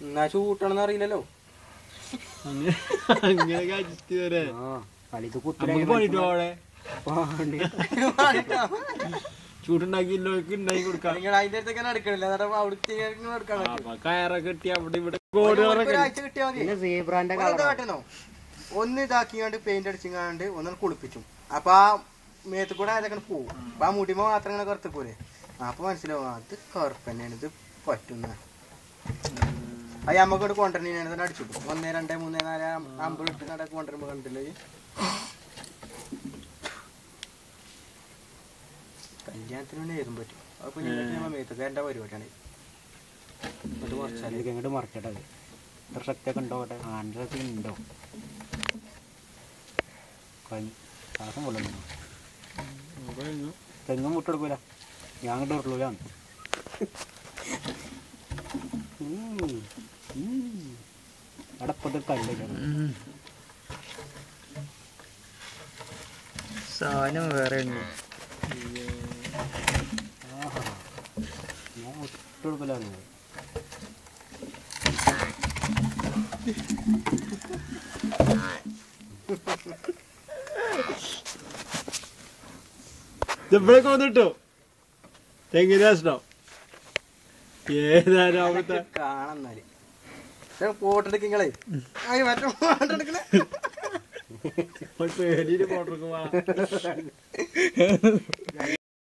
എന്നാ ചൂട്ടണെന്ന് അറിയില്ലല്ലോ. ചൂടുണ്ടാക്കിയല്ലോ ഉണ്ടാക്കി കൊടുക്കാം. അതിന്റെ അടുത്തേക്ക് എടുക്കണില്ല, കയറൊക്കെ കെട്ടി അവിടെ ഇവിടെ കാട്ടുന്നോ. ഒന്ന് ഇതാക്കിയാണ്ട് പെയിന്റ് അടിച്ചിങ്ങാണ്ട് ഒന്ന് കുളിപ്പിച്ചു. അപ്പൊ ആ മേത്ത് കൂടെ അതൊക്കെ പോകും. അപ്പൊ ആ മുടിമ മാത്രം ഇങ്ങനെ കറുത്ത് പോലെ. അപ്പൊ മനസ്സിലാവും അത് കറുപ്പ് തന്നെയാണ്, ഇത് പറ്റുന്ന. അത് നമ്മക്കോട് കൊണ്ടുവരണ തന്നെ അടിച്ചു 1 2 3 4 5 ഇട്ട് നടക്ക് കൊണ്ടുവരുമ്പോ കണ്ടില്ലേ. കല്യാണത്തിന് നേരും പറ്റും. അപ്പൊ മേത്തൊക്കെ എന്റെ പരിപാടിയാണ്. ഇങ്ങോട്ട് മറിക്കട്ടെ, ഇത്ര ശക്തിയൊക്കെ ഉണ്ടോ? ആൻഡ്രൊക്കെ ഉണ്ടോ? ശ്വാസം കൊള്ളുന്നു. തെങ്ങും മുട്ടെടുക്കൂല, ഞാൻ അങ്ങോട്ട് ഉരുളൂല. അടപ്പത്ത് കല്ല് സാധനം വേറെ ഞാൻ മുട്ടെടുക്കലാണ്. ഇവിടേക്ക് വന്നിട്ടോ തെങ്ങിന് രസോ ഏതായാലും അവിടുത്തെ കാണാന്നാല് ഫോട്ടെടുക്കങ്ങളെ മറ്റേ ഫോട്ടെടുക്കണേ പേടിയിൽ ഫോട്ടോ